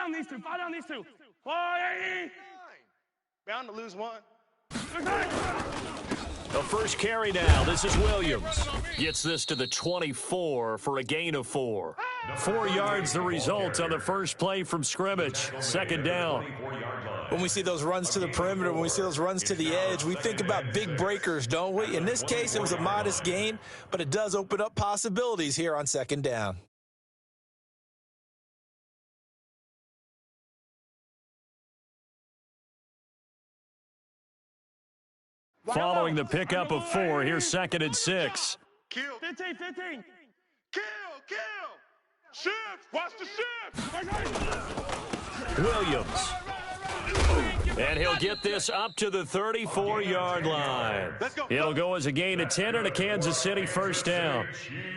down these two. Fire down these two. 480. Bound to lose one. The first carry now. This is Williams. Gets this to the 24 for a gain of 4. 4 yards the result on the first play from scrimmage. Second down. When we see those runs to the perimeter, when we see those runs to the edge, we think about big breakers, don't we? In this case, it was a modest gain, but it does open up possibilities here on second down. Following the pickup of 4, here's 2nd and 6. Kill. 15, 15. Kill. Shift. Watch the shift. Williams. And he'll get this up to the 34-yard line. It'll go as a gain of 10 and a Kansas City first down.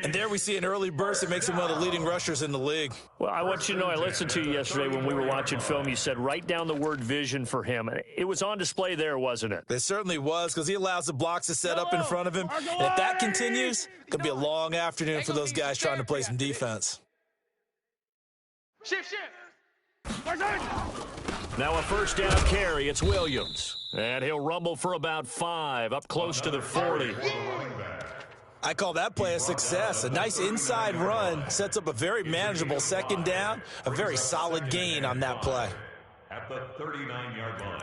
And there we see an early burst that makes him one of the leading rushers in the league. Well, I want you to know, I listened to you yesterday when we were watching film. You said write down the word vision for him. It was on display there, wasn't it? It certainly was, because he allows the blocks to set up in front of him. And if that continues, it could be a long afternoon for those guys trying to play some defense. Shift. Now a first down carry. It's Williams. And he'll rumble for about 5, up close to the 40. I call that play a success. A nice inside run sets up a very manageable second down, a very solid gain on that play. At the 39-yard line.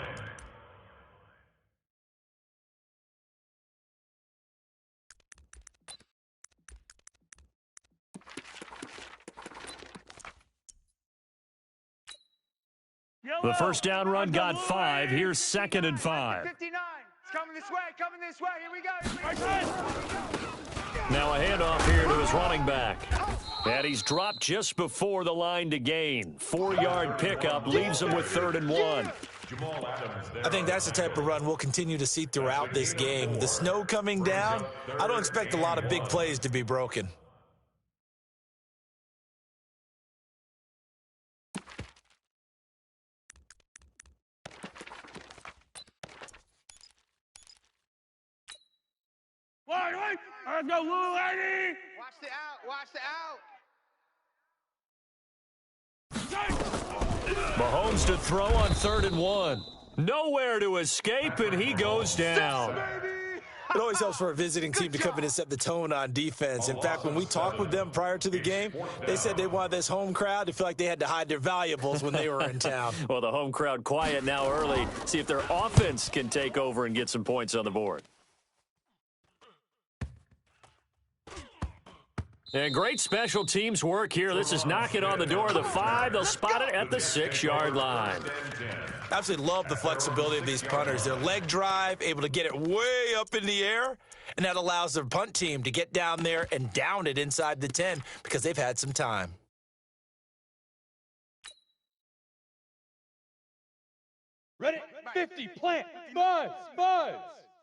The first down run got 5. Here's 2nd and 5. 59. It's coming this way. Here we go. Now a handoff here to his running back. And he's dropped just before the line to gain. 4-yard pickup leaves him with 3rd and 1. I think that's the type of run we'll continue to see throughout this game. The snow coming down, I don't expect a lot of big plays to be broken. Wait. Let's go, Lou, lady. Watch the out. Mahomes to throw on 3rd and 1. Nowhere to escape, and he goes down. It always helps for a visiting team to come in and set the tone on defense. In fact, when we talked with them prior to the game, they said they wanted this home crowd to feel like they had to hide their valuables when they were in town. Well, the home crowd quiet now early. See if their offense can take over and get some points on the board. And great special teams work here. This is knocking on the door of the 5. They'll spot it at the 6-yard line. Absolutely love the flexibility of these punters. Their leg drive, able to get it way up in the air, and that allows their punt team to get down there and down it inside the 10 because they've had some time. Ready? 50, plant. Buzz.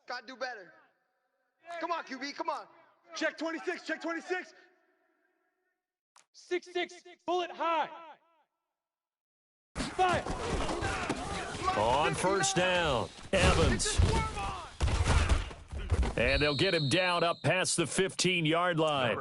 Gotta do better. Come on, QB, come on. Check 26. 6-6, bullet high. 5. On first down, Evans. And they'll get him down up past the 15-yard line.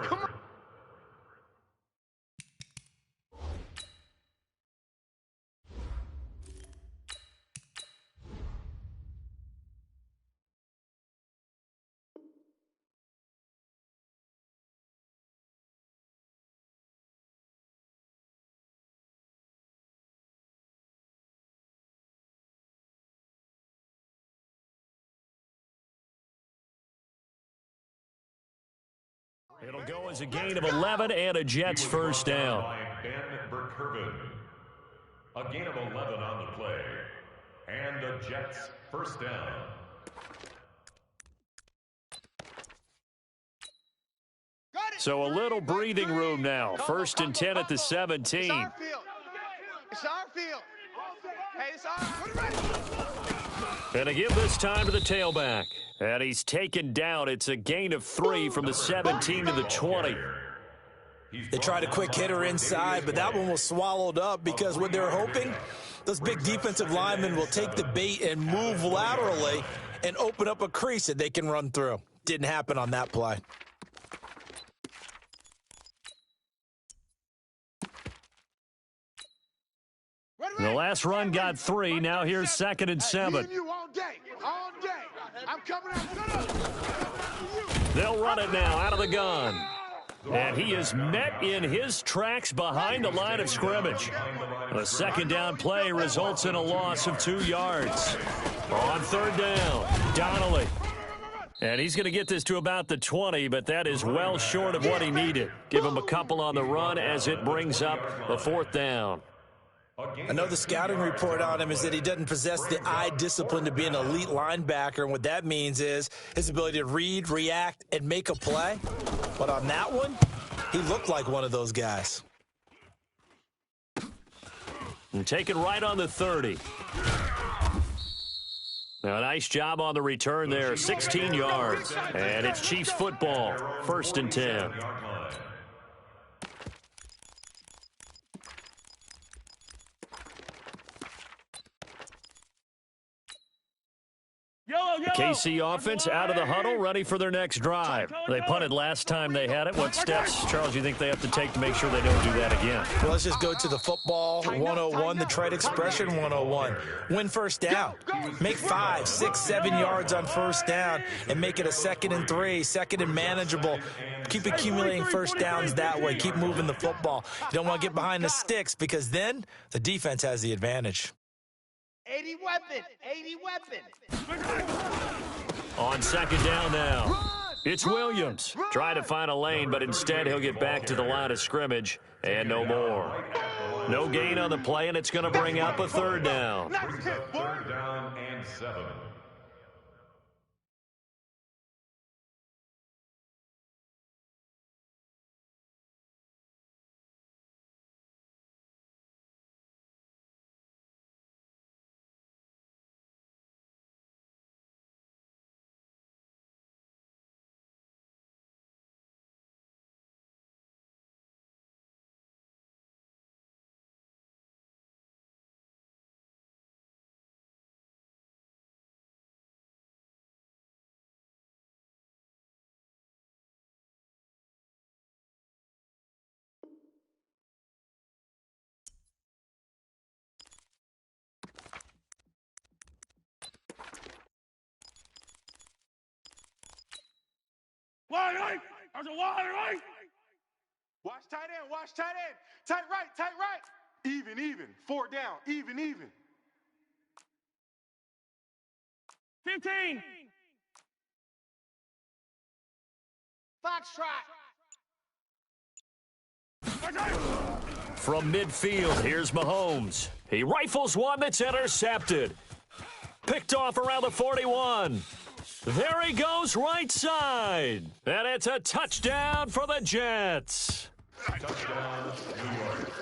It'll go as a gain of 11 and a Jets first down. Ben Burkervin. A gain of 11 on the play. And a Jets first down. So a little breathing room now. 1st and 10 at the 17. It's our field. Hey, it's our. And they give this time to the tailback. And he's taken down. It's a gain of 3 from the 17 to the 20. They tried a quick hitter inside, but that one was swallowed up because what they're hoping, those big defensive linemen will take the bait and move laterally and open up a crease that they can run through. Didn't happen on that play. last run got 3. Now here's 2nd and 7. You all day. All day. I'm coming out. They'll run it now out of the gun. And he is met in his tracks behind the line of scrimmage. A 2nd down play results in a loss of 2 yards. On 3rd down, Donnelly. And he's going to get this to about the 20, but that is well short of what he needed. Give him a couple on the run as it brings up a 4th down. I know the scouting report on him is that he doesn't possess the eye discipline to be an elite linebacker, and what that means is his ability to read, react, and make a play. But on that one, he looked like one of those guys. And taken right on the 30. Now, a nice job on the return there, 16 yards. And it's Chiefs football, 1st and 10. KC offense out of the huddle, ready for their next drive. They punted last time they had it. What steps, Charles, do you think they have to take to make sure they don't do that again? Well, let's just go to the football 101, the trade expression 101. Win 1st down. Make 5, 6, 7 yards on 1st down and make it a 2nd and 3, 2nd and manageable. Keep accumulating 1st downs that way. Keep moving the football. You don't want to get behind the sticks because then the defense has the advantage. 80 weapon. 80 weapon. On 2nd down now, it's Williams. Trying to find a lane, but instead he'll get back to the line of scrimmage and no more. No gain on the play, and it's going to bring up a 3rd down. 3rd down and 7. Wide right. There's a wide right. Watch tight end. Watch tight end. Tight right. Tight right. Even, even. 4 down. Even, even. 15. Foxtrot. From midfield, here's Mahomes. He rifles one that's intercepted. Picked off around the 41. There he goes, right side. And it's a touchdown for the Jets.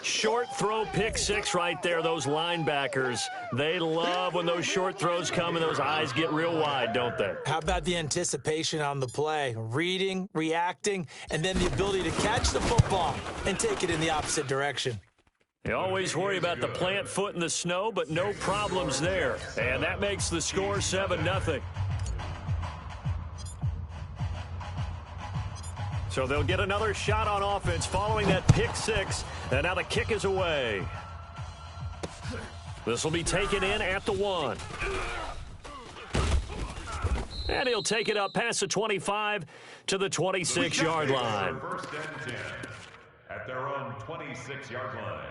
Short throw, pick 6 right there. Those linebackers, they love when those short throws come and those eyes get real wide, don't they? How about the anticipation on the play? Reading, reacting, and then the ability to catch the football and take it in the opposite direction. You always worry about the plant foot in the snow, but no problems there. And that makes the score 7-0. So they'll get another shot on offense following that pick 6. And now the kick is away. This will be taken in at the 1. And he'll take it up past the 25 to the 26-yard line. 1st and 10 at their own 26-yard line.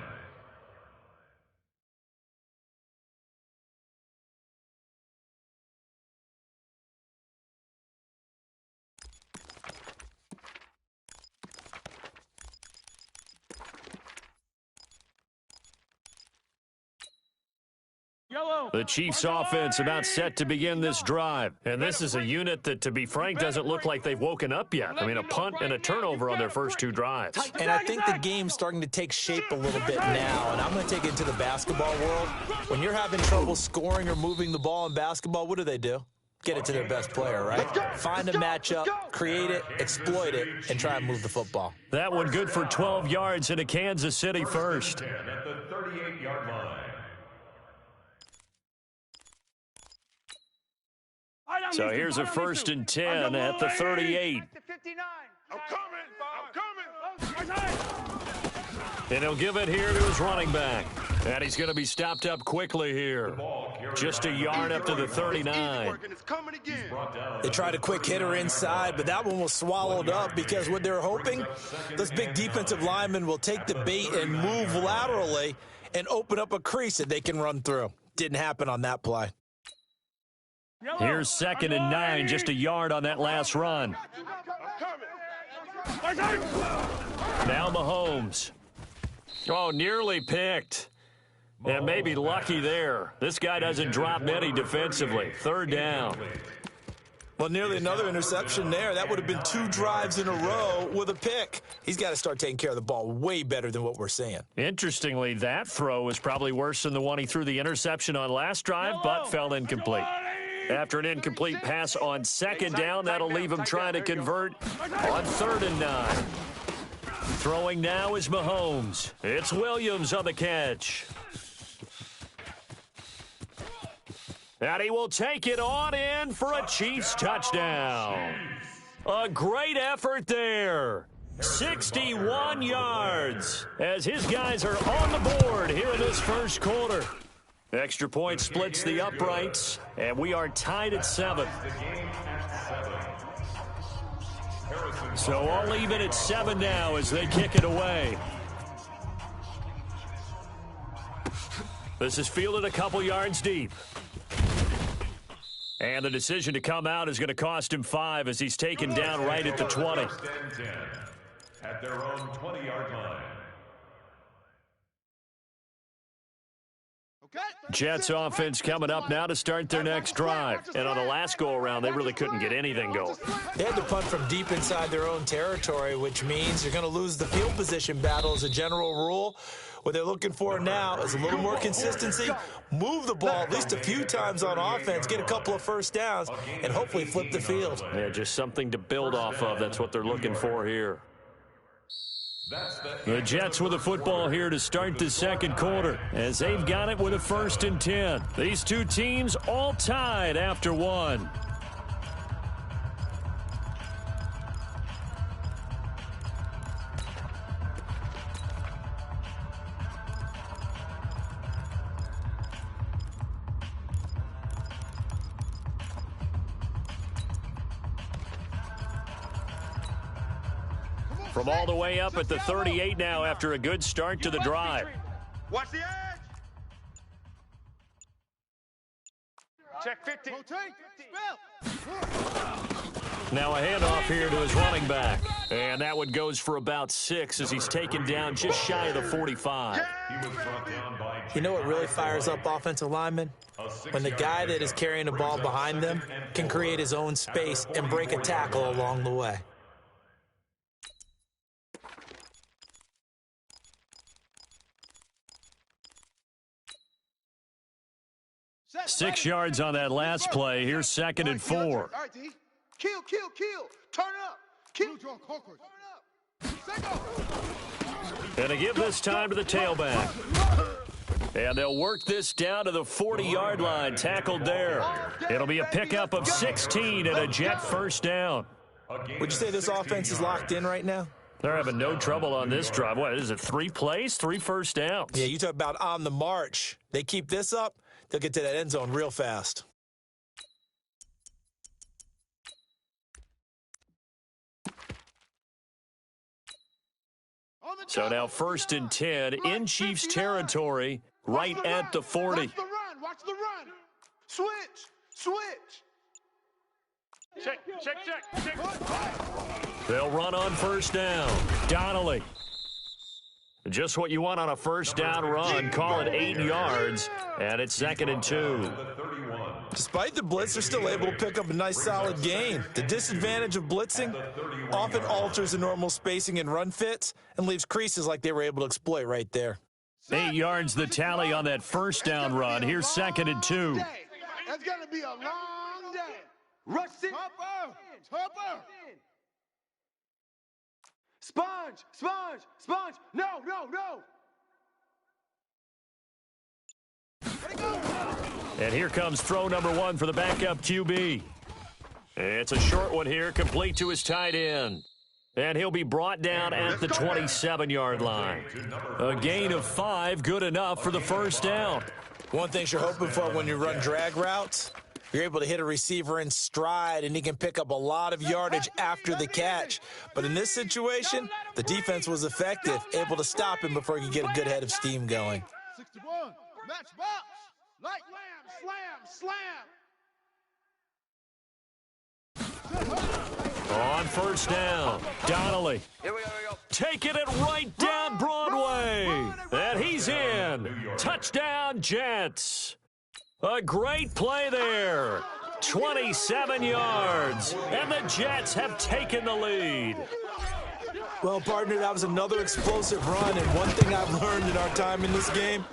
The Chiefs offense about set to begin this drive. And this is a unit that, to be frank, doesn't look like they've woken up yet. I mean, a punt and a turnover on their first 2 drives. And I think the game's starting to take shape a little bit now. And I'm going to take it into the basketball world. When you're having trouble scoring or moving the ball in basketball, what do? Get it to their best player, right? Find a matchup, create it, exploit it, and try and move the football. That one good for 12 yards into Kansas City first. At the 38-yard line. So here's a 1st and 10 at the 38. I'm coming. And he'll give it here to his running back. And he's going to be stopped up quickly here. Just a yard up to the 39. It's coming again. They tried a quick hitter inside, but that one was swallowed up because what they're hoping, those big defensive linemen will take the bait and move laterally and open up a crease that they can run through. Didn't happen on that play. Here's 2nd and 9, just a yard on that last run. Now Mahomes. Oh, nearly picked. And maybe lucky there. This guy doesn't drop many defensively. 3rd down. Well, nearly another interception there. That would have been 2 drives in a row with a pick. He's got to start taking care of the ball way better than what we're seeing. Interestingly, that throw was probably worse than the one he threw the interception on last drive, but fell incomplete. After an incomplete pass on 2nd down, that'll leave him trying to convert on 3rd and 9. Throwing now is Mahomes. It's Williams on the catch. And he will take it on in for a Chiefs touchdown. A great effort there. 61 yards as his guys are on the board here in this first quarter. Extra point splits the uprights, and we are tied at 7. So all even at 7 now as they kick it away. This is fielded a couple yards deep. And the decision to come out is going to cost him 5 as he's taken down right at the 20. At their own 20-yard line. Jets offense coming up now to start their next drive. And on the last go-around, they really couldn't get anything going. They had to punt from deep inside their own territory, which means you're going to lose the field position battle as a general rule. What they're looking for now is a little more consistency, move the ball at least a few times on offense, get a couple of first downs, and hopefully flip the field. Yeah, just something to build off of. That's what they're looking for here. The Jets with the football here to start the second quarter as they've got it with a 1st and 10. These two teams all tied after 1. From all the way up at the 38 now after a good start to the drive. Watch the edge. Check 15. Now a handoff here to his running back. And that one goes for about 6 as he's taken down just shy of the 45. You know what really fires up offensive linemen? When the guy that is carrying the ball behind them can create his own space and break a tackle along the way. 6 yards on that last play. Here's 2nd and 4. All right, D. Kill. Turn up. Kill. Turn up. And they give this time to the tailback. And they'll work this down to the 40-yard line. Tackled there. It'll be a pickup of 16 and a Jet 1st down. Would you say this offense is locked in right now? They're having no trouble on this drive. What is it, 3 plays, 3 first downs? Yeah, you talk about on the march. They keep this up, they'll get to that end zone real fast. So now 1st and 10 in Chiefs territory, right at the 40. Watch the run. Switch. Check. They'll run on 1st down. Donnelly. Just what you want on a 1st down run. Call it 8 yards, and it's 2nd and 2. Despite the blitz, they're still able to pick up a nice solid gain. The disadvantage of blitzing often alters the normal spacing and run fits and leaves creases like they were able to exploit right there. 8 yards the tally on that 1st down run. Here's 2nd and 2. That's going to be a long day. Rush it. Topper. Sponge. No. And here comes throw number 1 for the backup QB. It's a short one here, complete to his tight end. And he'll be brought down at the 27-yard line. A gain of 5, good enough for the first down. One thing you're hoping for when you run drag routes, you're able to hit a receiver in stride, and he can pick up a lot of yardage after the catch. But in this situation, the defense was effective, able to stop him before he could get a good head of steam going. 61, match box, light, slam. On first down, Donnelly Here we go. taking it right down Broadway. And he's in. Touchdown, Jets. A great play there. 27 yards. And the Jets have taken the lead. Well, partner, that was another explosive run, and one thing I've learned in our time in this game,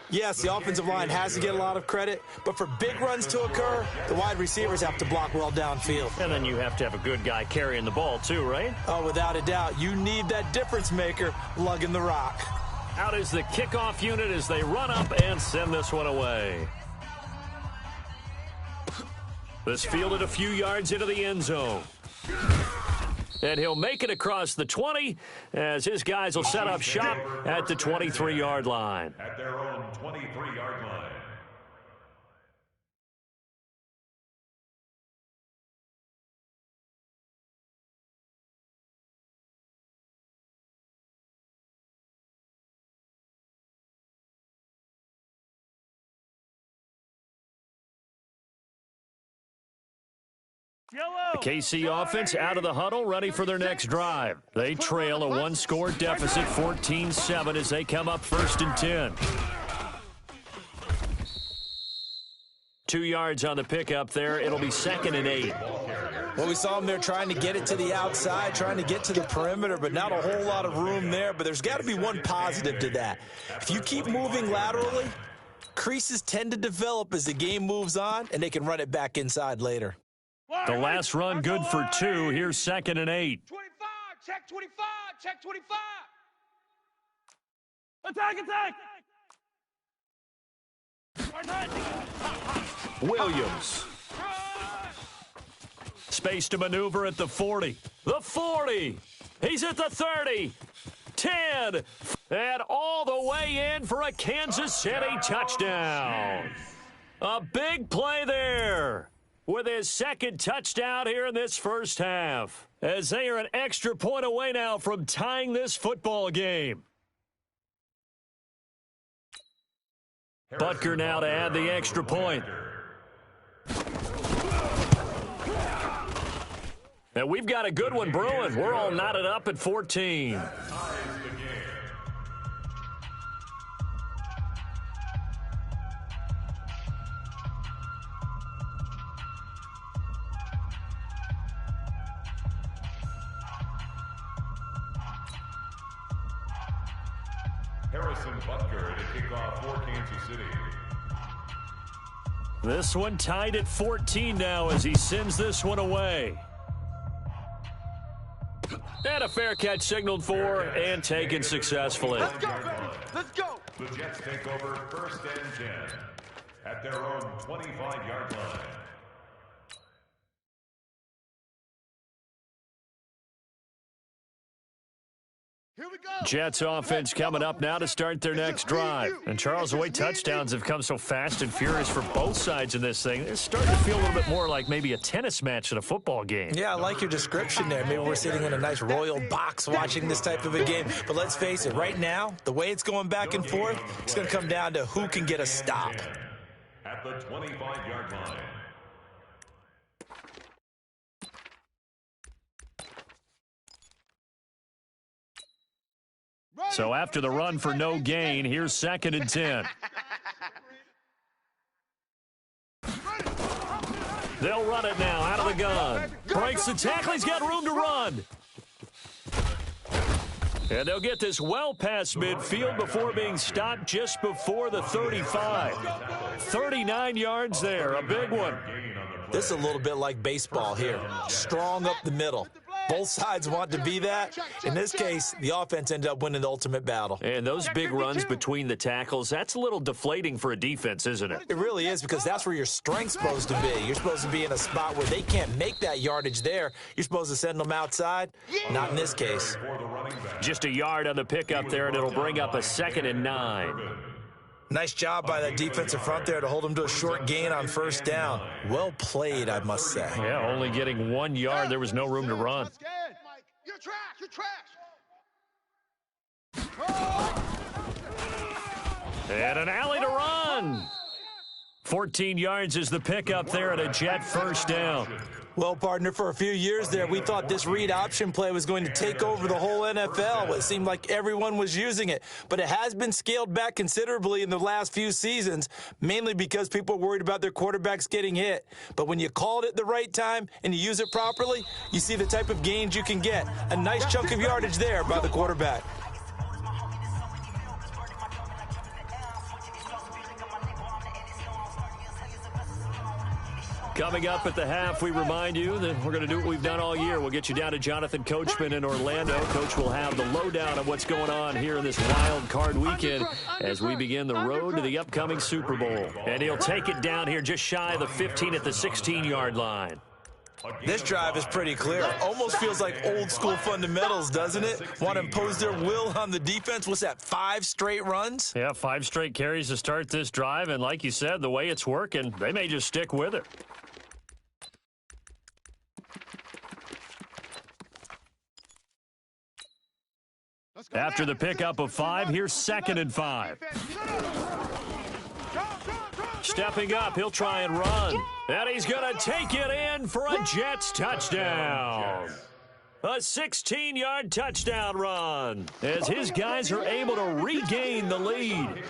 yes, the offensive line has to get a lot of credit, but for big runs to occur, the wide receivers have to block well downfield. And then you have to have a good guy carrying the ball too, right? Oh, without a doubt. You need that difference maker lugging the rock. Out is the kickoff unit as they run up and send this one away. This fielded a few yards into the end zone. And he'll make it across the 20 as his guys will set up shop at the 23-yard line. At their own 23-yard line. The KC offense out of the huddle, ready for their next drive. They trail a one-score deficit, 14-7, as they come up 1st and 10. 2 yards on the pickup there. It'll be 2nd and 8. Well, we saw him there trying to get it to the outside, trying to get to the perimeter, but not a whole lot of room there. But there's got to be one positive to that. If you keep moving laterally, creases tend to develop as the game moves on, and they can run it back inside later. The last run good for 2. Here's 2nd and 8. 25, check 25. Attack. Williams. Space to maneuver at the 40. The 40. He's at the 30. 10. And all the way in for a Kansas City touchdown. A big play there with his 2nd touchdown here in this first half, as they are an extra point away now from tying this football game. Butker now to add the extra point. And we've got a good one brewing. We're all knotted up at 14. Harrison Butker to kick off for Kansas City. This one tied at 14 now as he sends this one away. And a fair catch signaled for and taken successfully. Let's go, baby. Let's go. The Jets take over 1st and 10 at their own 25-yard line. Here we go. Jets offense coming up now to start their next drive. And Charles, the way touchdowns have come so fast and furious for both sides in this thing, it's starting to feel a little bit more like maybe a tennis match than a football game. Yeah, I like your description there. Maybe we're sitting in a nice royal box watching this type of a game. But let's face it, right now, the way it's going back and forth, it's going to come down to who can get a stop. At the 25-yard line. So after the run for no gain, here's 2nd and 10. They'll run it now out of the gun. Breaks the tackle. He's got room to run. And they'll get this well past midfield before being stopped just before the 35. 39 yards there, a big one. This is a little bit like baseball here. Strong up the middle. Both sides want to be that. In this case, the offense ended up winning the ultimate battle. And those big runs between the tackles, that's a little deflating for a defense, isn't it? It really is, because that's where your strength's supposed to be. You're supposed to be in a spot where they can't make that yardage there. You're supposed to send them outside. Not in this case. Just a yard on the pickup there, and it'll bring up a 2nd and 9. Nice job by that defensive front there to hold them to a short gain on first down. Well played, I must say. Yeah, only getting 1 yard. There was no room to run. You're trash. You're trash. And an alley to run. 14 yards is the pickup there, and a Jet first down. Well, partner, for a few years there, we thought this read option play was going to take over the whole NFL. It seemed like everyone was using it. But it has been scaled back considerably in the last few seasons, mainly because people are worried about their quarterbacks getting hit. But when you call it at the right time and you use it properly, you see the type of gains you can get. A nice chunk of yardage there by the quarterback. Coming up at the half, we remind you that we're going to do what we've done all year. We'll get you down to Jonathan Coachman in Orlando. Coach will have the lowdown of what's going on here in this wild card weekend as we begin the road to the upcoming Super Bowl. And he'll take it down here just shy of the 15 at the 16-yard line. This drive is pretty clear. Almost feels like old school fundamentals, doesn't it? Want to impose their will on the defense. What's that, 5 straight runs? Yeah, 5 straight carries to start this drive. And like you said, the way it's working, they may just stick with it. After the pickup of 5, here's 2nd and 5. Stepping up, he'll try and run. And he's going to take it in for a Jets touchdown. A 16-yard touchdown run as his guys are able to regain the lead.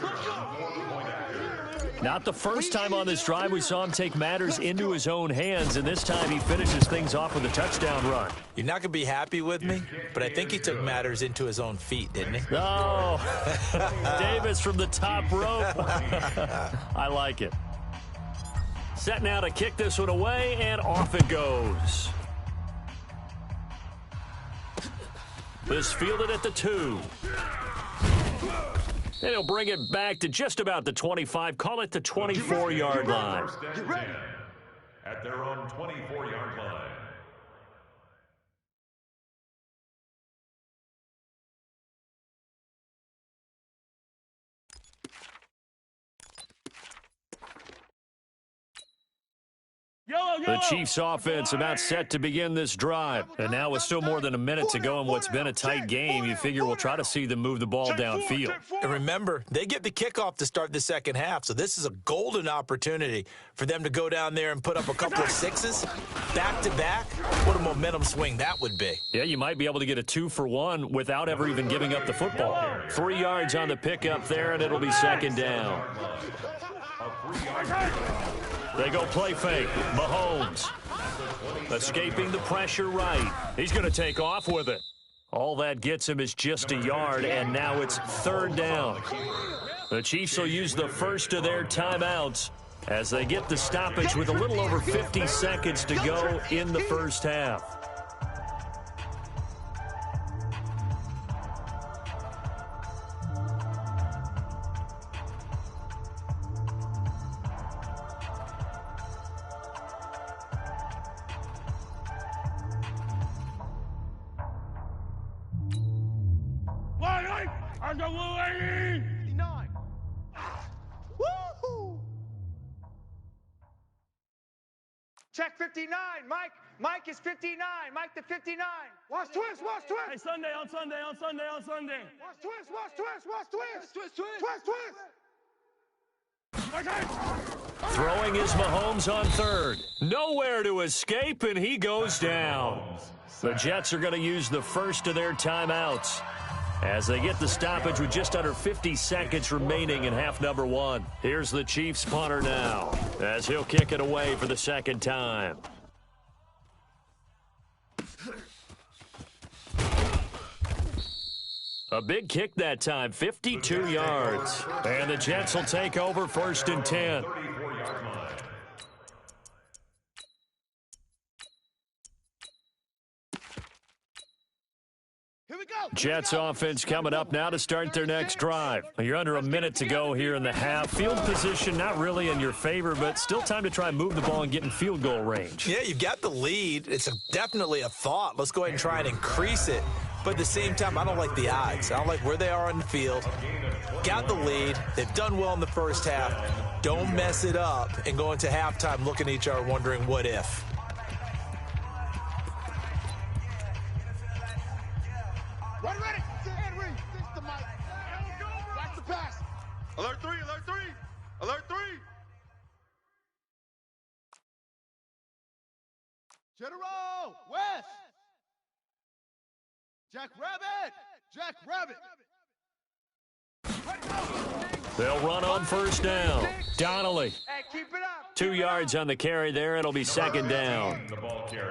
Not the first time on this drive we saw him take matters into his own hands, and this time he finishes things off with a touchdown run. You're not going to be happy with me, but I think he took matters into his own feet, didn't he? Oh, Davis from the top rope. I like it. Set now to kick this one away, and off it goes. This fielded at the 2. And he'll bring it back to just about the 25. Call it the 24-yard line. At their own 24-yard line. The Chiefs offense about set to begin this drive. And now with still more than a minute to go in what's been a tight game, you figure we'll try to see them move the ball downfield. And remember, they get the kickoff to start the second half, so this is a golden opportunity for them to go down there and put up a couple of 6s back-to-back. What a momentum swing that would be. Yeah, you might be able to get a 2-for-1 without ever even giving up the football. 3 yards on the pickup there, and it'll be 2nd down. They go play fake. Mahomes escaping the pressure right. He's going to take off with it. All that gets him is just a yard, and now it's 3rd down. The Chiefs will use the first of their timeouts as they get the stoppage with a little over 50 seconds to go in the first half. Check 59, Mike. Mike is 59. Mike to 59. Watch twist, watch twist. Hey, Sunday, on Sunday. Watch twist, watch twist, watch twist. Twist, twist. Throwing is Mahomes on 3rd. Nowhere to escape, and he goes down. The Jets are going to use the first of their timeouts as they get the stoppage with just under 50 seconds remaining in half number 1. Here's the Chiefs punter now as he'll kick it away for the 2nd time. A big kick that time, 52 yards. And the Jets will take over 1st and 10. Jets offense coming up now to start their next drive. You're under a minute to go here in the half. Field position not really in your favor, but still time to try and move the ball and get in field goal range. Yeah, you've got the lead. It's definitely a thought. Let's go ahead and try and increase it. But at the same time, I don't like the odds. I don't like where they are on the field. Got the lead. They've done well in the first half. Don't mess it up and go into halftime looking at each other wondering what if. Ready. Henry, fix the mic. Watch the pass. Alert 3, alert 3. Alert 3. General, West. Jack Rabbit. They'll run on first down. Donnelly. Hey, keep it up. 2 yards on the carry there. It'll be second down.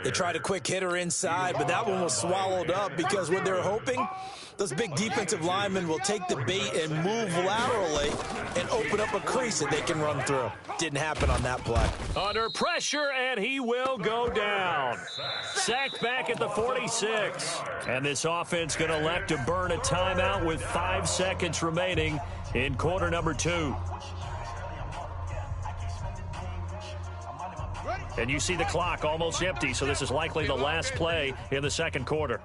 They tried a quick hitter inside, but that one was swallowed up because what they're hoping, those big defensive linemen will take the bait and move laterally and open up a crease that they can run through. Didn't happen on that play. Under pressure, and he will go down. Sacked back at the 46. And this offense going to elect to burn a timeout with 5 seconds remaining in quarter number 2. And you see the clock almost empty, so this is likely the last play in the second quarter.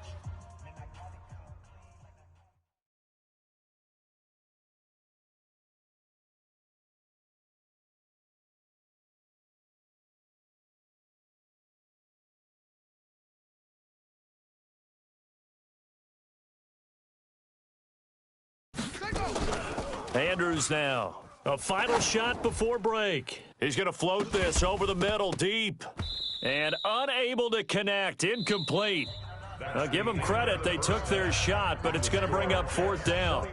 Andrews now. A final shot before break. He's going to float this over the middle deep. And unable to connect. Incomplete. I'll give them credit. They took their shot, but it's going to bring up fourth down.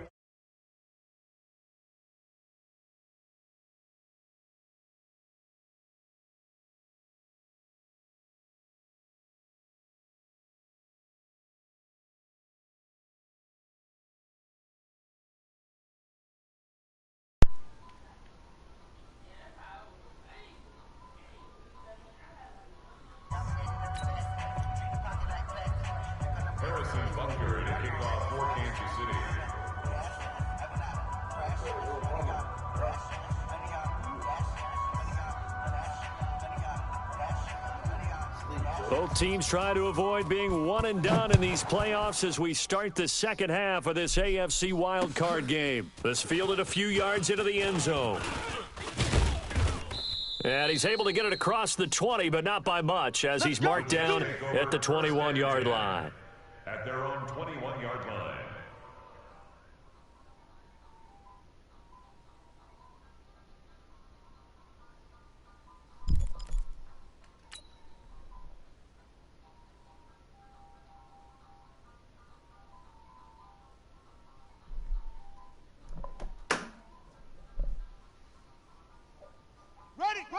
Both teams try to avoid being one and done in these playoffs as we start the second half of this AFC wildcard game. This fielded a few yards into the end zone. And he's able to get it across the 20, but not by much, as he's marked down at the 21-yard line. At their own 21-yard line.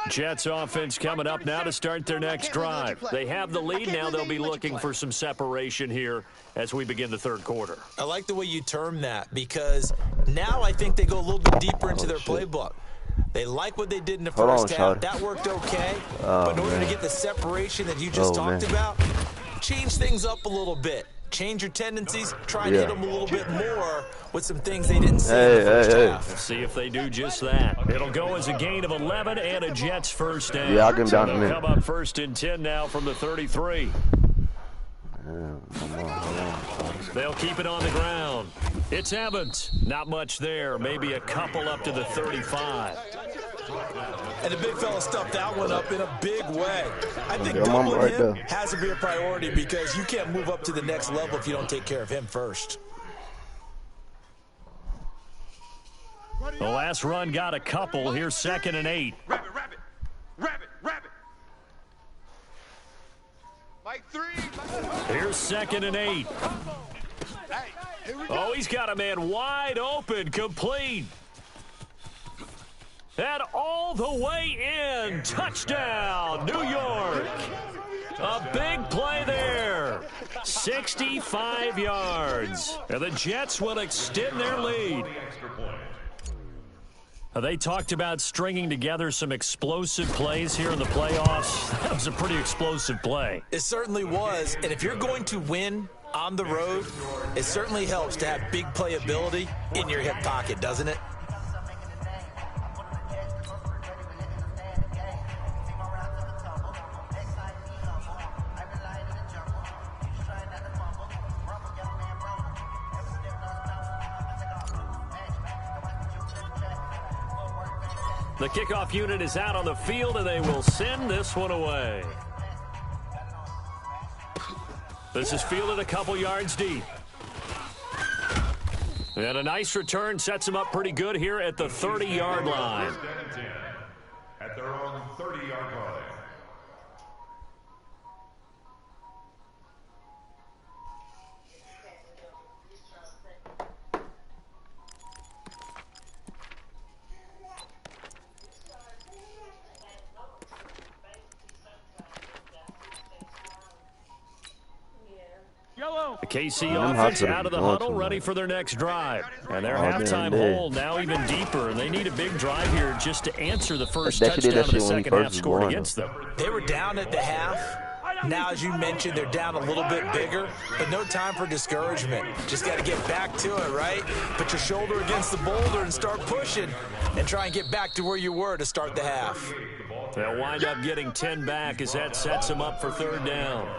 Jets offense coming up now to start their next drive. They have the lead. Now they'll be looking for some separation here as we begin the third quarter. I like the way you term that because now I think they go a little bit deeper into their playbook. They like what they did in the first half. That worked okay. But in order to get the separation that you just talked about, change things up a little bit. Change your tendencies. Try and hit them a little bit more with some things they didn't see in the first half. We'll see if they do just that. It'll go as a gain of 11 and a Jets first down. Yeah, I'll give him down in a minute. Come up first and 10 now from the 33. They'll keep it on the ground. It's Evans. Not much there. Maybe a couple up to the 35. And the big fella stuffed that one up in a big way. I think doubling him has to be a priority because you can't move up to the next level if you don't take care of him first. The last run got a couple. Here's 2nd and 8. Rabbit. Mike 3. Here's 2nd and 8. Oh, he's got a man wide open, complete. And all the way in. Touchdown, New York. A big play there. 65 yards. And the Jets will extend their lead. They talked about stringing together some explosive plays here in the playoffs. That was a pretty explosive play. It certainly was. And if you're going to win on the road, it certainly helps to have big playability in your hip pocket, doesn't it? The kickoff unit is out on the field, and they will send this one away. This is fielded a couple yards deep. And a nice return sets them up pretty good here at the 30-yard line. At their own 30-yard line. The KC offense out of the huddle, ready for their next drive. And their halftime hole now even deeper. And they need a big drive here just to answer the first touchdown of the second half scored against them. They were down at the half. Now, as you mentioned, they're down a little bit bigger, but no time for discouragement. Just got to get back to it, right? Put your shoulder against the boulder and start pushing and try and get back to where you were to start the half. They'll wind up getting 10 back as that sets them up for third down.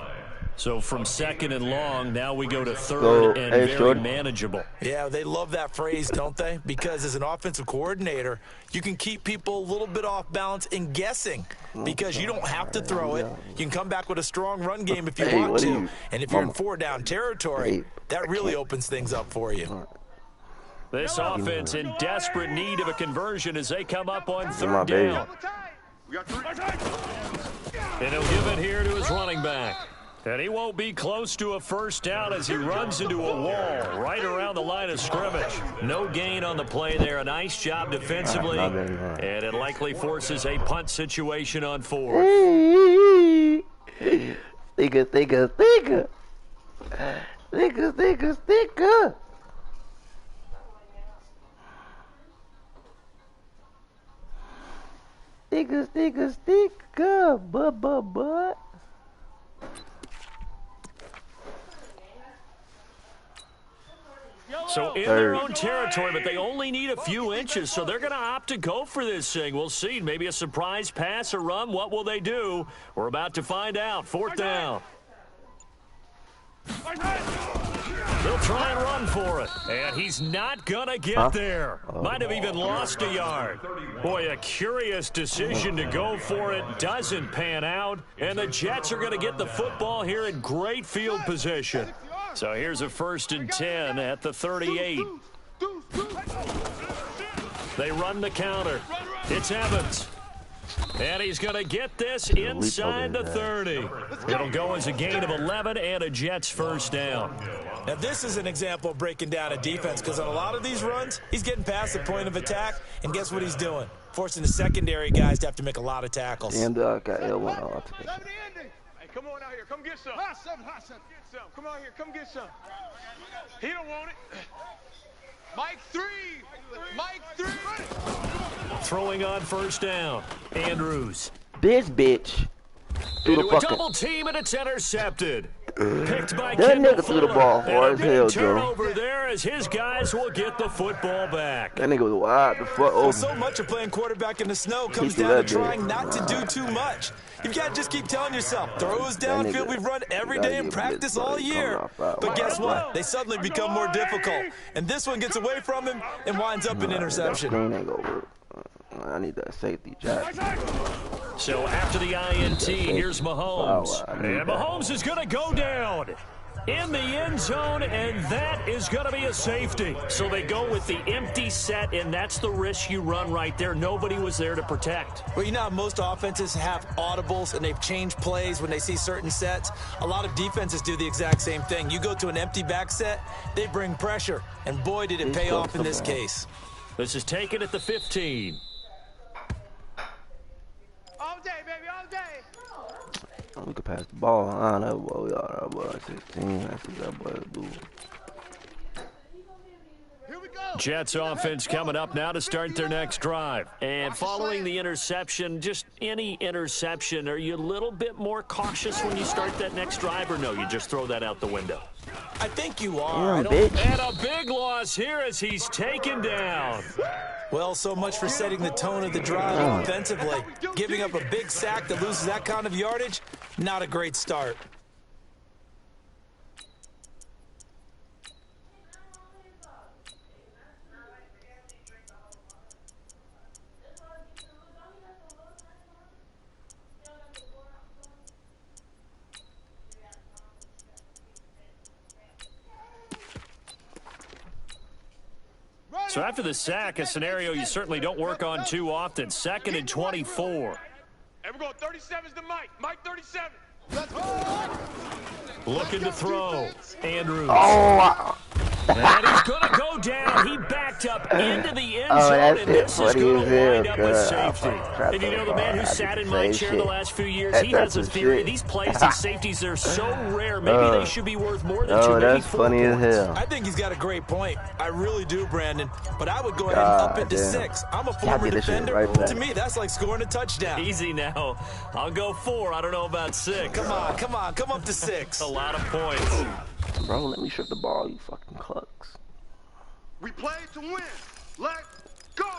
So from second and long, now we go to third and very manageable. Yeah, they love that phrase, don't they? Because as an offensive coordinator, you can keep people a little bit off balance and guessing because you don't have to throw it. You can come back with a strong run game if you want to. And if you're in four-down territory, that really opens things up for you. This offense in desperate need of a conversion as they come up on third down. And he'll give it here to his running back. And he won't be close to a first down as he runs into a wall right around the line of scrimmage. No gain on the play there. A nice job defensively. And it likely forces a punt situation on fourth. Sticker. Sticker. But. So in their own territory, but they only need a few inches, so they're going to opt to go for this thing. We'll see. Maybe a surprise pass or run. What will they do? We're about to find out. Fourth down. They'll try and run for it. And he's not going to get there. Might have even lost a yard. Boy, a curious decision to go for it. Doesn't pan out. And the Jets are going to get the football here in great field position. So here's a 1st and 10 at the 38. They run the counter. It's Evans. And he's going to get this inside the 30. It'll go as a gain of 11 and a Jets first down. Now, this is an example of breaking down a defense because on a lot of these runs, he's getting past the point of attack, and guess what he's doing? Forcing the secondary guys to have to make a lot of tackles. And got L1 off. Hey, come on out here. Come get some. Hot seven. Get some. Come out here. Come get some. He don't want it. Mike 3. Mike 3. Throwing on first down. Andrews. This bitch. Into a double team, and it's intercepted. Picked by that Kendall nigga threw the ball hard as hell, Joe. Turnover there as his guys will get the football back. That nigga was wide the fuck open. So much of playing quarterback in the snow comes down to trying not to do too much. You've got to just keep telling yourself, throws downfield we've run every day in practice all year. But guess what? They suddenly become more difficult. And this one gets away from him and winds up an interception. I need that safety jack. So after the INT, here's Mahomes. And Mahomes is going to go down in the end zone, and that is going to be a safety. So they go with the empty set, and that's the risk you run right there. Nobody was there to protect. Well, you know how most offenses have audibles, and they've changed plays when they see certain sets. A lot of defenses do the exact same thing. You go to an empty back set, they bring pressure, and boy, did it pay off in this case. This is taken at the 15. All day, baby, all day. We could pass the ball. I know, boy. We are, boy. 16. That's what that boy do. Here we go. Jets offense coming up now to start their next drive. And following the interception, just any interception, are you a little bit more cautious when you start that next drive, or no, you just throw that out the window? I think you are. And a big loss here as he's taken down. Well, so much for setting the tone of the drive offensively. Giving up a big sack that loses that kind of yardage, not a great start. So after the sack, a scenario you certainly don't work on too often. 2nd and 24. And we're going 37's to Mike. Mike 37. Looking to throw. Andrews. Oh, And he's going to go down. He backed up into the end zone, and this is going to wind up with safety. And you know the man who sat in my chair the last few years, he has a theory. These plays, these safeties are so rare. Maybe they should be worth more than 2, maybe 4 that's funny points. as hell. I think he's got a great point. I really do, Brandon. But I would go ahead and up it to 6. I'm a former defender. Right to me, that's like scoring a touchdown. Easy now. I'll go 4. I don't know about 6. Come on. Come up to 6. A lot of points. Bro, let me strip the ball, you fucking clucks. We play to win. Let's go.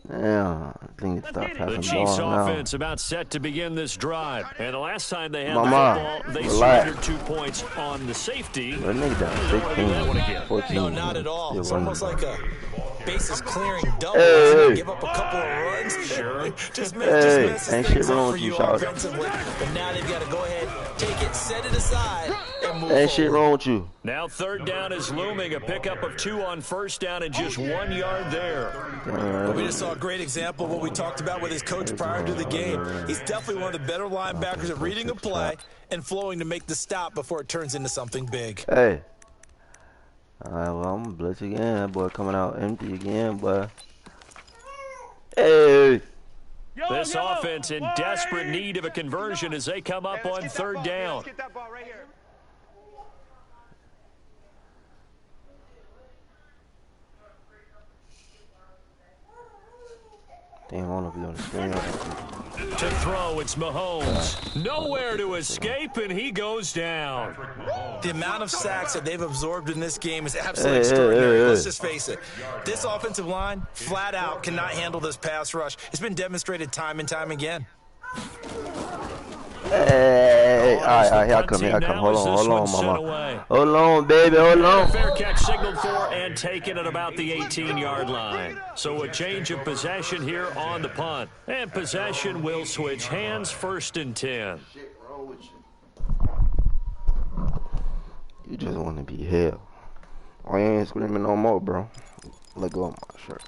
Damn, I think it's start The passing Chiefs ball now. offense about set to begin this drive. And the last time they had the Mama, football, they relax. surrendered 2 points on the safety. That nigga down 16, 14. No, not at all. It's almost like a bases clearing double. Hey. Give up a couple of runs. Sure. just Hey, messes ain't things shit up wrong for with you you, Shawty. offensively. But now they've got to go ahead, take it, set it aside, and move Ain't shit forward. wrong with you. Now 3rd down is looming. A pickup of 2 on 1st down and just 1 yard there. But we just saw a great example of what we talked about with his coach prior to the game. He's definitely one of the better linebackers at reading a play and flowing to make the stop before it turns into something big. Hey. Alright, well, I'm gonna blitz again. That boy coming out empty again, boy. Hey. This offense in desperate need of a conversion as they come up on 3rd down. Let's get that ball right here. Damn, I don't know if he's on the screen. To throw, it's Mahomes. Nowhere to escape, and he goes down. The amount of sacks that they've absorbed in this game is absolutely extraordinary. Let's just face it. This offensive line, flat out, cannot handle this pass rush. It's been demonstrated time and time again. Hey, all right, here I come, Hold on, mama. Hold on, baby, hold on. Fair catch signaled for and taken at about the 18-yard line. So a change of possession here on the punt. And possession will switch hands, 1st and 10. You just want to be hell. Oh, you ain't screaming no more, bro. Let go of my shirt.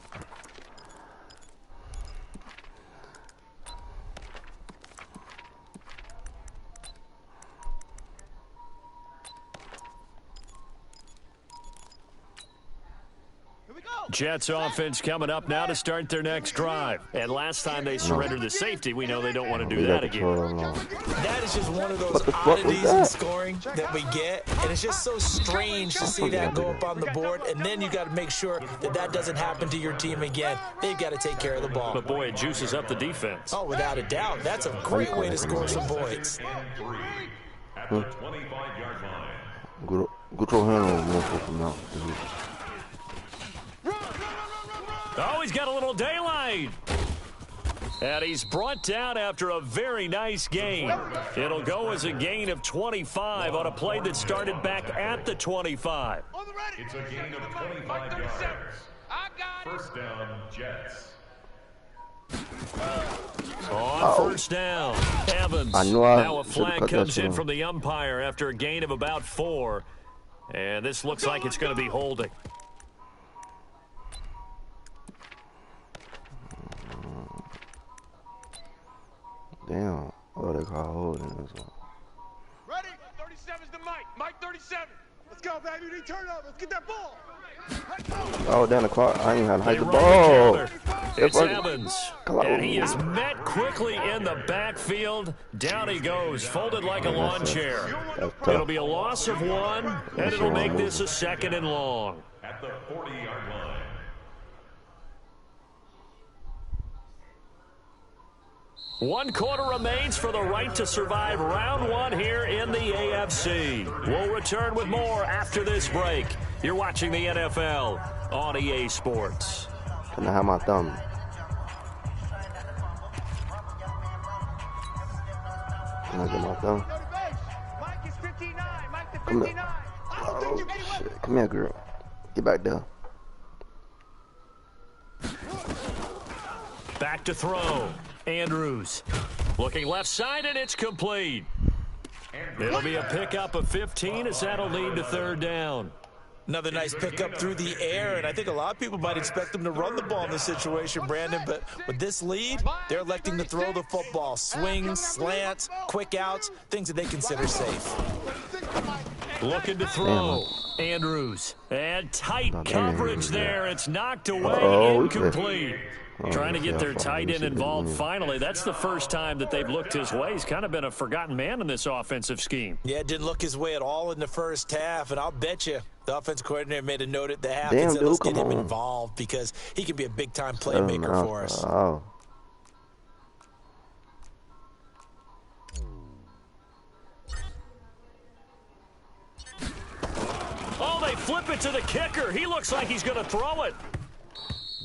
Jets offense coming up now to start their next drive. And last time they surrendered the safety, we know they don't want to do that again. That is just one of those oddities in scoring that we get, and it's just so strange to see that go up on the board, and then you got to make sure that that doesn't happen to your team again. They've got to take care of the ball. But boy, it juices up the defense. Oh, without a doubt. That's a great way to score some points. At the 25-yard line. Go your hand on motherfucker now. Oh, he's got a little daylight. And he's brought down after a very nice gain. It'll go as a gain of 25 on a play that started back at the 25. It's a gain of 25 yards. First down, Jets. On 1st down, Evans. Now a flag comes in from the umpire after a gain of about 4. And this looks like it's going to be holding. Damn. Oh, they call holding this one. Ready? 37's to Mike. Mike 37. Let's go, baby. We turn up. Let's get that ball. Oh, down the clock. I ain't had to hide They the run ball. the counter. It's Evans. And he is met quickly in the backfield. Down he goes, folded like a lawn chair. It'll be a loss of 1, and it'll make this a 2nd and long. At the 40-yard line. One quarter remains for the right to survive round 1 here in the AFC. We'll return with more after this break. You're watching the NFL on EA Sports. Can I have my thumb? Can I get my thumb? Come here. Oh, shit. Come here, girl. Get back there. Back to throw. Andrews looking left side, and it's complete. It'll be a pickup of 15 as that'll lead to 3rd down. Another nice pickup through the air, and I think a lot of people might expect them to run the ball in this situation, Brandon, but with this lead, they're electing to throw the football. Swings, slants, quick outs, things that they consider safe. Looking to throw. Andrews. And tight coverage there. It's knocked away. Incomplete. Trying to get their tight end involved finally. That's the first time that they've looked his way. He's kind of been a forgotten man in this offensive scheme. Yeah, it didn't look his way at all in the first half, and I'll bet you the offensive coordinator made a note at the half and said, let's get him involved because he can be a big-time playmaker for us. Oh. Oh, they flip it to the kicker. He looks like he's going to throw it.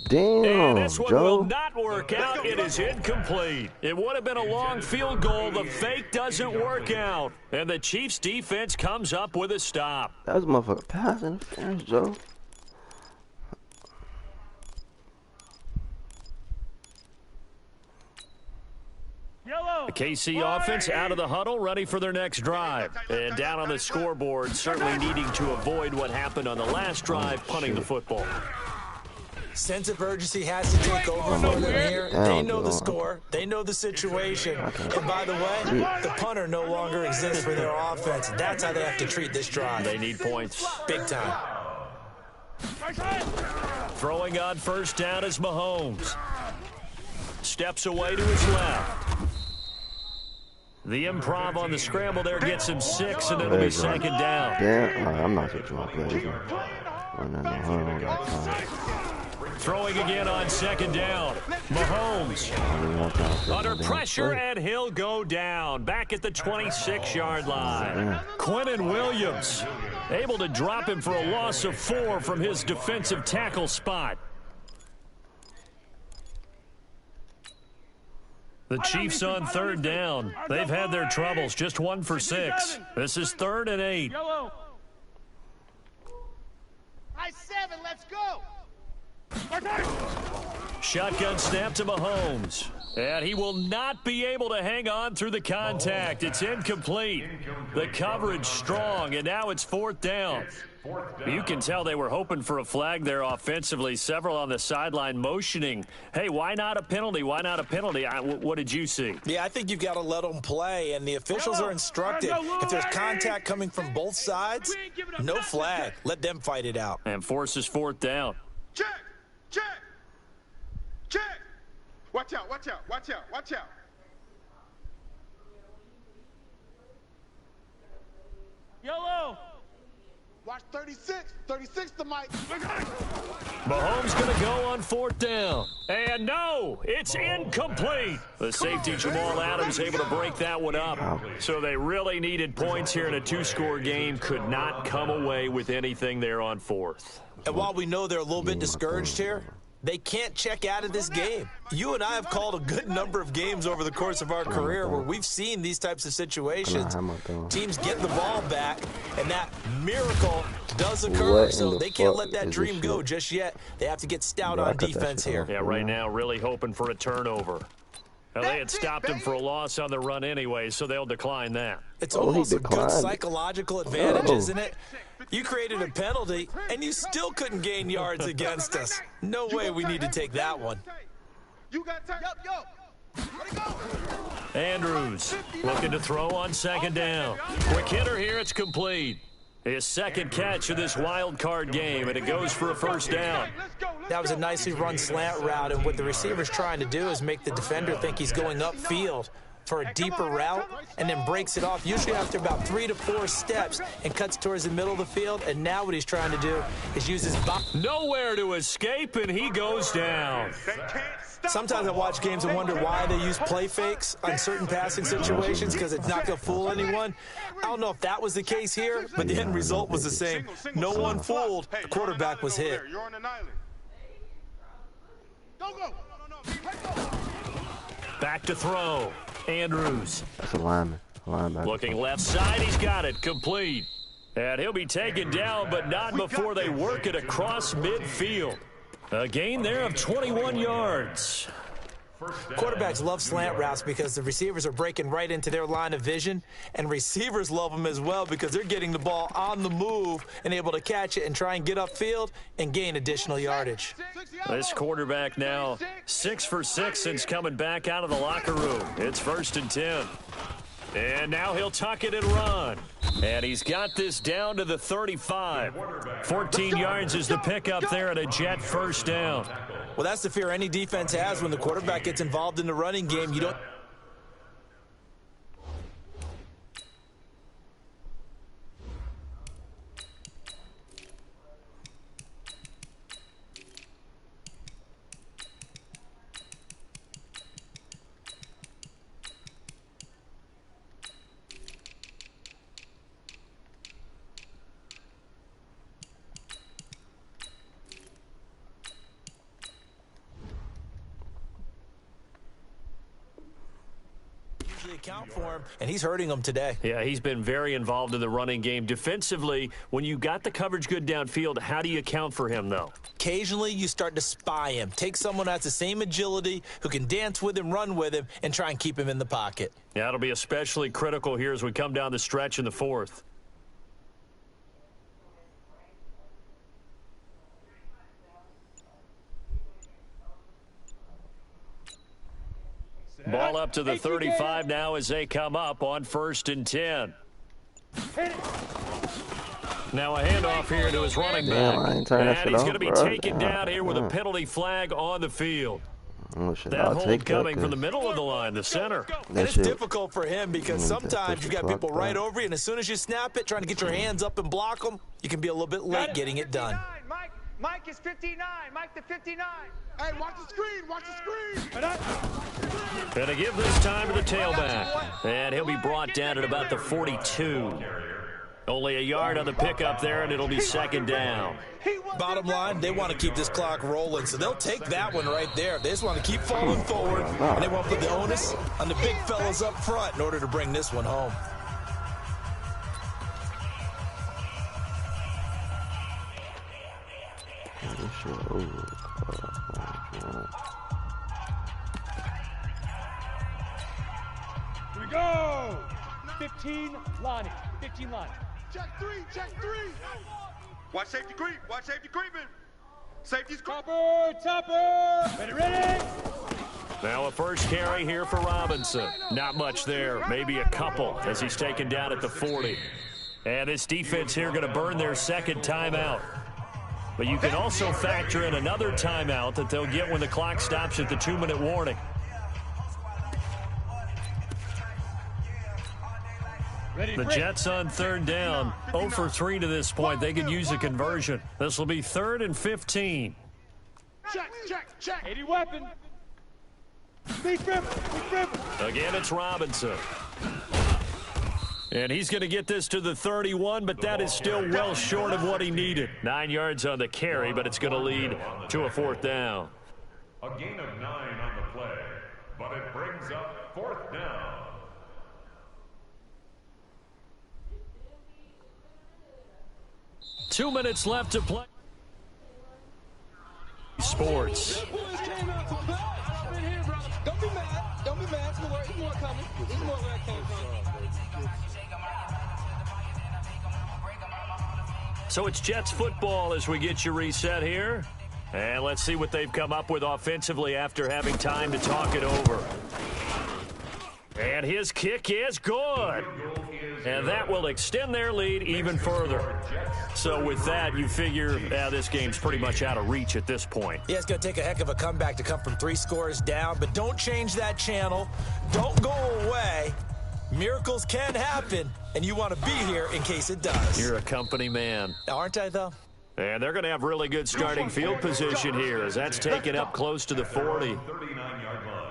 Damn, and this one Joe. will not work out. It is incomplete. It would have been a long field goal. The fake doesn't work out. And the Chiefs defense comes up with a stop. That was a motherfucker pass interference, Joe. The KC offense out of the huddle, ready for their next drive. And down on the scoreboard, certainly needing to avoid what happened on the last drive, punting the football. Sense of urgency has to take over for them here. They know the score. They know the situation. And by the way, the punter no longer exists for their offense. That's how they have to treat this drive. They need points. Big time. Throwing on 1st down is Mahomes. Steps away to his left. The improv on the scramble there gets him 6, and it'll be 2nd down. Yeah, I'm not switching my play. Throwing again on 2nd down. Mahomes under pressure, and he'll go down. Back at the 26-yard line. Quinnen Williams able to drop him for a loss of 4 from his defensive tackle spot. The Chiefs on 3rd down. They've had their troubles. Just 1 for 6. This is 3rd and 8. I-7, let's go. Shotgun snap to Mahomes. And he will not be able to hang on through the contact. It's incomplete. The coverage strong, and now it's 4th down. You can tell they were hoping for a flag there offensively. Several on the sideline motioning. Hey, why not a penalty? Why not a penalty? What did you see? Yeah, I think you've got to let them play, and the officials are instructed. If there's contact coming from both sides, no flag. Let them fight it out. And forces 4th down. Check, check, check. Watch out, watch out, watch out, watch out. Yellow. Watch 36 to Mike. Mahomes going to go on 4th down. And no, it's incomplete. The safety Jamal Adams able to break that one up. So they really needed points here in a 2-score game. Could not come away with anything there on 4th. And while we know they're a little bit discouraged here, they can't check out of this game. You and I have called a good number of games over the course of our career where we've seen these types of situations. Teams get the ball back, and that miracle does occur, so they can't let that dream go just yet. They have to get stout on defense here. Yeah, right now really hoping for a turnover. Well, they had stopped him for a loss on the run anyway, so they'll decline that. It's almost a good psychological advantage, isn't it? You created a penalty, and you still couldn't gain yards against us. No way we need to take that one. You got time. Andrews looking to throw on 2nd down. Quick hitter here, it's complete. His second catch of this wild card game, and it goes for a first down. That was a nicely run slant route, and what the receiver's trying to do is make the defender think he's going upfield for a deeper route, and then breaks it off, usually after about 3 to 4 steps, and cuts towards the middle of the field. And now what he's trying to do is use his body. Nowhere to escape, and he goes down. Sometimes I watch games and wonder why they use play fakes on certain passing situations, because it's not going to fool anyone. I don't know if that was the case here, but the end result was the same. No one fooled. The quarterback was hit. You're on an island. Back to throw. Andrews. That's a lineman. Looking left side. He's got it. Complete. And he'll be taken down, but not before they work it across midfield. A gain there of 21 yards. Quarterbacks love slant routes because the receivers are breaking right into their line of vision, and receivers love them as well because they're getting the ball on the move and able to catch it and try and get upfield and gain additional yardage. This quarterback now 6 for 6 since coming back out of the locker room. It's 1st and 10. And now he'll tuck it and run. And he's got this down to the 35. 14 yards is the pickup there at a Jet first down. Well, that's the fear any defense has when the quarterback gets involved in the running game. You don't. Account for him, and he's hurting them today. Yeah, he's been very involved in the running game. Defensively, when you got the coverage good downfield, how do you account for him, though? Occasionally, you start to spy him. Take someone that's the same agility, who can dance with him, run with him, and try and keep him in the pocket. Yeah, it'll be especially critical here as we come down the stretch in the 4th. Ball up to the 35 now as they come up on 1st and 10. Now a handoff here to his running back. And he's going to be taken down here with a penalty flag on the field. That hold coming from the middle of the line, the center. And it's difficult for him because sometimes you got people right over you, and as soon as you snap it, trying to get your hands up and block them, you can be a little bit late getting it done. Mike is 59. Mike the 59. Hey, watch the screen. Watch the screen. Going to give this time to the tailback. And he'll be brought down at about the 42. Only a yard on the pickup there, and it'll be 2nd down. Bottom line, they want to keep this clock rolling, so they'll take that one right there. They just want to keep falling forward, and they want to put the onus on the big fellas up front in order to bring this one home. Here we go. 15 Lonnie. 15 Lonnie. Check 3. Check 3. Watch safety creep. Watch safety creeping. Safety's creeping. Topper. Ready. Now a first carry here for Robinson. Not much there. Maybe a couple as he's taken down at the 40. And this defense here going to burn their 2nd timeout. But you can also factor in another timeout that they'll get when the clock stops at the 2-minute warning. The Jets on 3rd down. 0 for 3 to this point. They could use a conversion. This will be 3rd and 15. Check. 80 weapon. Again, it's Robinson. And he's going to get this to the 31, but that is still well short of what he needed. 9 yards on the carry, but it's going to lead to a 4th down. A gain of 9 on the play, but it brings up 4th down. Two minutes left to play. Sports. Don't be mad. Don't be mad. There's more coming. There's more where it came from. So it's Jets football as we get you reset here. And let's see what they've come up with offensively after having time to talk it over. And his kick is good. Field goal is And that will extend their lead even further. So with that, you figure this game's pretty much out of reach at this point. Yeah, it's going to take a heck of a comeback to come from 3 scores down, but don't change that channel. Don't go away. Miracles can happen, and you want to be here in case it does. You're a company man. Aren't I, though? And they're going to have really good starting field position here as that's taken up close to the 40. 39-yard line.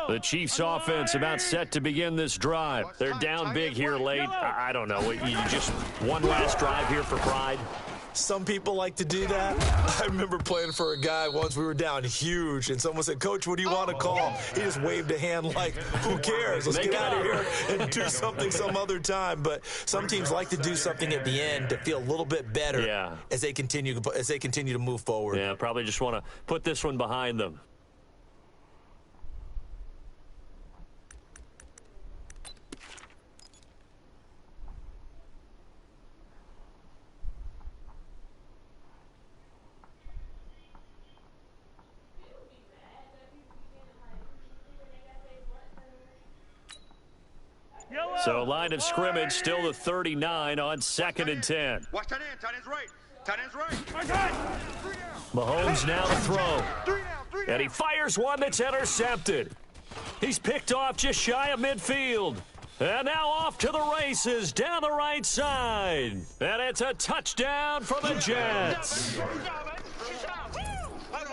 The Chiefs offense about set to begin this drive. They're down big here late. I don't know. You just one last drive here for pride. Some people like to do that. I remember playing for a guy once. We were down huge, and someone said, "Coach, what do you want to call?" He just waved a hand like, who cares? Let's get out of here and do something some other time. But some teams like to do something at the end to feel a little bit better as they continue to move forward. Yeah, probably just want to put this one behind them. So line of scrimmage still the 39 on 2nd and 10. Watch tight end. Tight end's right. Tight end's right. Mahomes now to throw. And he fires one that's intercepted. He's picked off just shy of midfield. And now off to the races down the right side. And it's a touchdown for the Jets.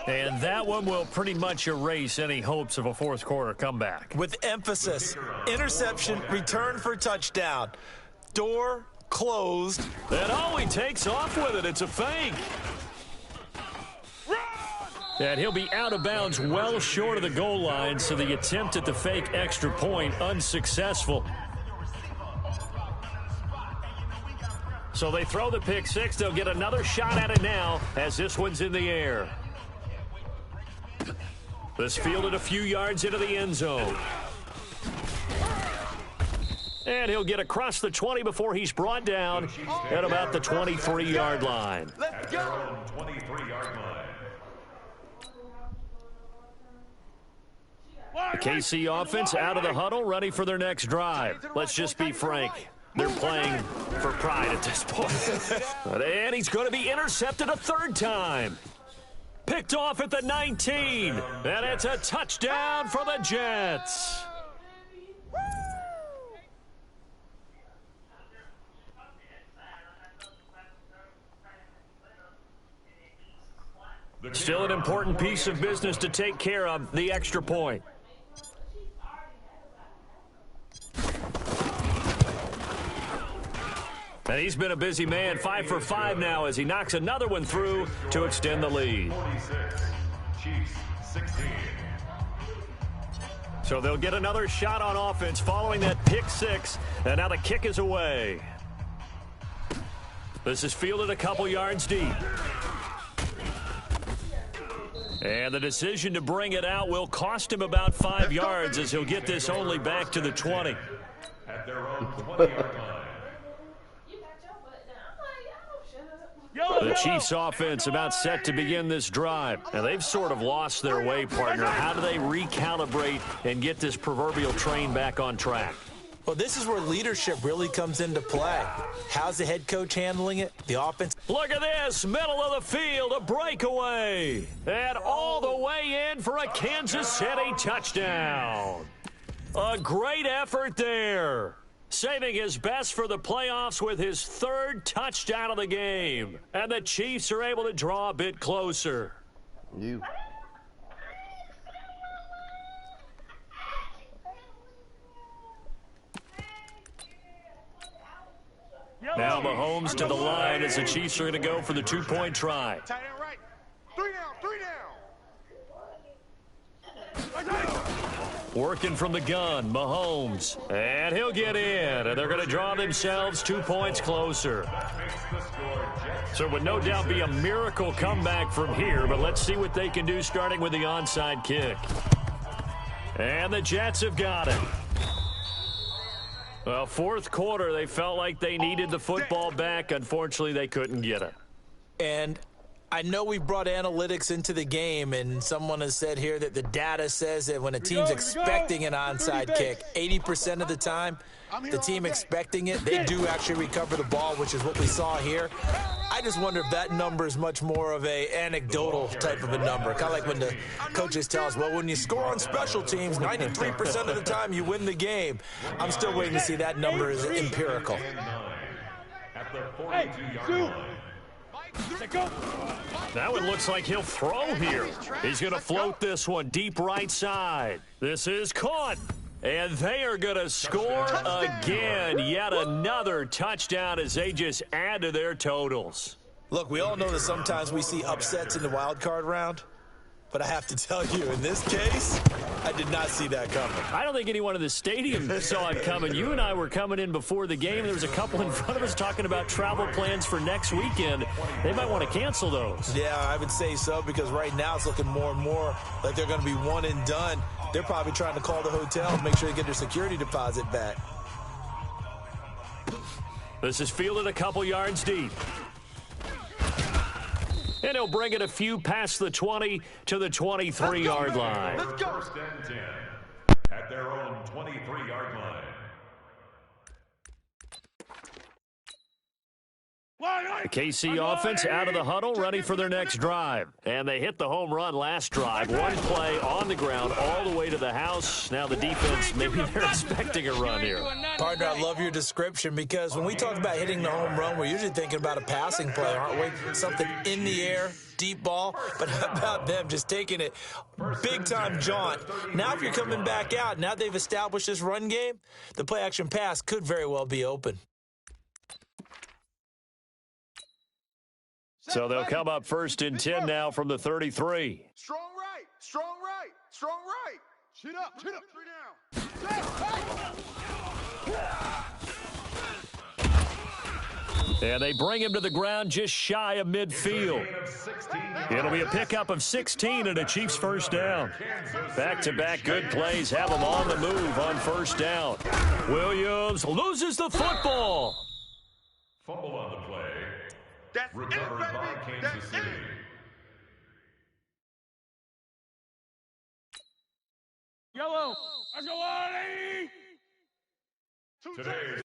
And that one will pretty much erase any hopes of a fourth quarter comeback. With emphasis, interception, return for touchdown. Door closed. And oh, he takes off with it. It's a fake. And he'll be out of bounds well short of the goal line, so the attempt at the fake extra point unsuccessful. So they throw the pick six. They'll get another shot at it now as this one's in the air. This fielded a few yards into the end zone. And he'll get across the 20 before he's brought down at about the 23-yard line. At their own 23-yard line. The KC offense out of the huddle, ready for their next drive. Let's just be frank. They're playing for pride at this point. And he's going to be intercepted a third time. Picked off at the 19. And it's a touchdown for the Jets. Still an important piece of business to take care of, the extra point. And he's been a busy man, 5 for 5 now as he knocks another one through to extend the lead. 46, Chiefs 16. So they'll get another shot on offense following that pick six, and now the kick is away. This is fielded a couple yards deep. And the decision to bring it out will cost him about 5 yards as he'll get this only back to the 20. At their own 20-yard line. The Chiefs offense about set to begin this drive. Now they've sort of lost their way, partner. How do they recalibrate and get this proverbial train back on track? Well, this is where leadership really comes into play. How's the head coach handling it? The offense. Look at this, middle of the field, a breakaway. And all the way in for a Kansas City touchdown. A great effort there. Saving his best for the playoffs with his third touchdown of the game. And the Chiefs are able to draw a bit closer. Now Mahomes to the line as the Chiefs are going to go for the two-point try. Tight end right. 3 down. Working from the gun, Mahomes. And he'll get in. And they're going to draw themselves 2 points closer. So it would no doubt be a miracle comeback from here. But let's see what they can do starting with the onside kick. And the Jets have got it. Well, fourth quarter, they felt like they needed the football back. Unfortunately, they couldn't get it. And I know we brought analytics into the game, and someone has said here that the data says that when a team's expecting an onside kick, 80% of the time, the team expecting it, they do actually recover the ball, which is what we saw here. I just wonder if that number is much more of a anecdotal type of a number, kind of like when the coaches tell us, well, when you score on special teams, 93% of the time you win the game. I'm still waiting to see that number is empirical. At the 42-yard line. Now it looks like he'll throw here. He's going to float this one deep right side. This is caught. And they are going to score again. Yet another touchdown as they just add to their totals. Look, we all know that sometimes we see upsets in the wild card round. But I have to tell you, in this case, I did not see that coming. I don't think anyone in the stadium saw it coming. You and I were coming in before the game. There was a couple in front of us talking about travel plans for next weekend. They might want to cancel those. Yeah, I would say so, because right now it's looking more and more like they're going to be one and done. They're probably trying to call the hotel and make sure they get their security deposit back. This is fielded a couple yards deep. And he'll bring it a few past the 20 to the 23-yard line. Let's go. First and 10 at their own 23-yard line. The KC offense out of the huddle, ready for their next drive. And they hit the home run last drive. One play on the ground all the way to the house. Now the defense, maybe they're expecting a run here. Partner, I love your description, because when we talk about hitting the home run, we're usually thinking about a passing play, aren't we? Something in the air, deep ball. But how about them just taking it big-time jaunt? Now if you're coming back out, now they've established this run game, the play-action pass could very well be open. So they'll come up first and 10 now from the 33. Strong right, strong right, strong right. Chin up, 3 down. And they bring him to the ground just shy of midfield. It'll be a pickup of 16 and a Chiefs first down. Back-to-back good plays have them on the move on first down. Williams loses the football. Fumble on the play. That's recovered by Kansas City. Yellow. Let's go, Wally. Today's